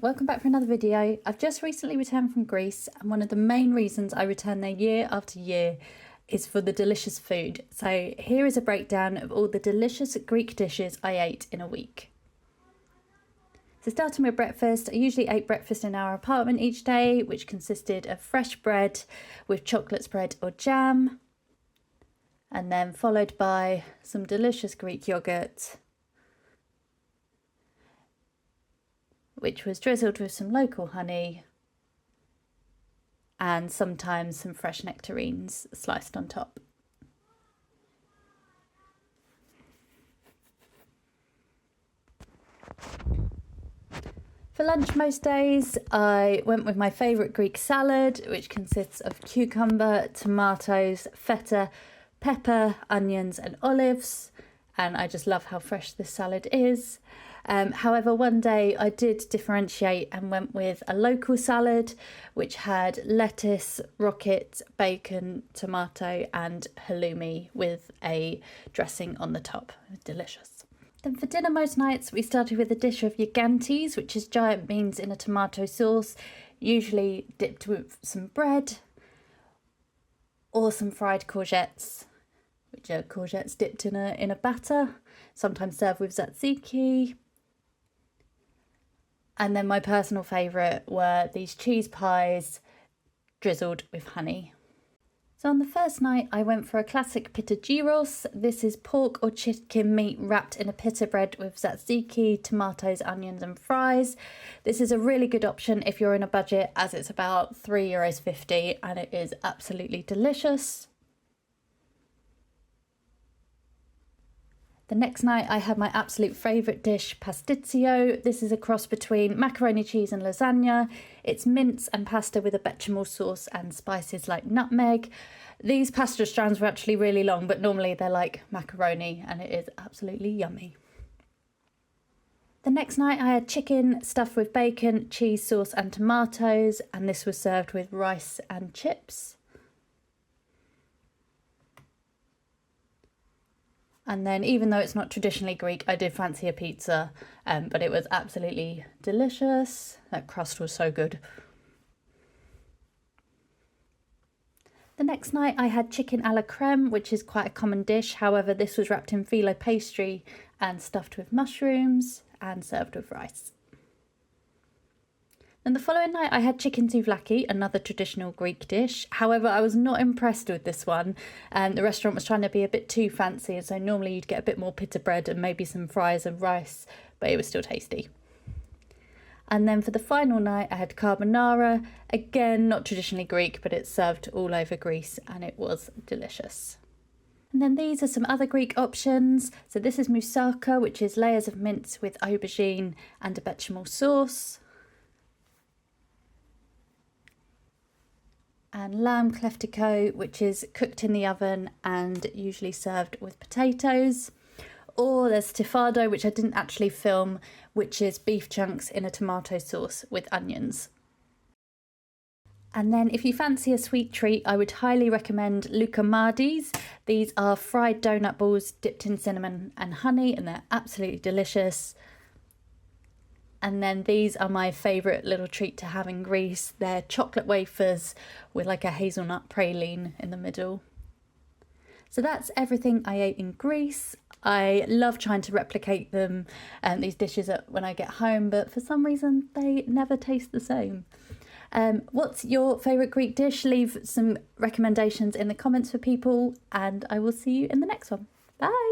welcome back for another video. I've just recently returned from Greece, and one of the main reasons I return there year after year is for the delicious food. So here is a breakdown of all the delicious Greek dishes I ate in a week. So starting with breakfast, I usually ate breakfast in our apartment each day, which consisted of fresh bread with chocolate spread or jam, and then followed by some delicious Greek yoghurt, which was drizzled with some local honey and sometimes some fresh nectarines sliced on top. For lunch most days, I went with my favourite Greek salad, which consists of cucumber, tomatoes, feta, pepper, onions and olives, and I just love how fresh this salad is. However, one day I did differentiate and went with a local salad, which had lettuce, rocket, bacon, tomato and halloumi with a dressing on the top. Delicious. Then for dinner most nights, we started with a dish of gigantes, which is giant beans in a tomato sauce, usually dipped with some bread or some fried courgettes, which are courgettes dipped in a batter, sometimes served with tzatziki. And then my personal favourite were these cheese pies drizzled with honey. So on the first night, I went for a classic pita gyros. This is pork or chicken meat wrapped in a pita bread with tzatziki, tomatoes, onions and fries. This is a really good option if you're in a budget, as it's about €3.50 and it is absolutely delicious. The next night I had my absolute favourite dish, pasticcio. This is a cross between macaroni cheese and lasagna. It's mince and pasta with a bechamel sauce and spices like nutmeg. These pasta strands were actually really long, but normally they're like macaroni and it is absolutely yummy. The next night I had chicken stuffed with bacon, cheese sauce and tomatoes, and this was served with rice and chips. And then, even though it's not traditionally Greek, I did fancy a pizza, but it was absolutely delicious. That crust was so good. The next night I had chicken à la crème, which is quite a common dish. However, this was wrapped in filo pastry and stuffed with mushrooms and served with rice. And the following night I had chicken souvlaki, another traditional Greek dish. However, I was not impressed with this one. The restaurant was trying to be a bit too fancy, so normally you'd get a bit more pita bread and maybe some fries and rice, but it was still tasty. And then for the final night I had carbonara, again not traditionally Greek, but it's served all over Greece and it was delicious. And then these are some other Greek options. So this is moussaka, which is layers of mince with aubergine and a bechamel sauce. And lamb kleftiko, which is cooked in the oven and usually served with potatoes. Or there's tifado, which I didn't actually film, which is beef chunks in a tomato sauce with onions. And then if you fancy a sweet treat, I would highly recommend loukoumades. These are fried donut balls dipped in cinnamon and honey, and they're absolutely delicious. And then these are my favourite little treat to have in Greece. They're chocolate wafers with like a hazelnut praline in the middle. So that's everything I ate in Greece. I love trying to replicate them and these dishes when I get home, but for some reason they never taste the same. What's your favourite Greek dish? Leave some recommendations in the comments for people, and I will see you in the next one. Bye!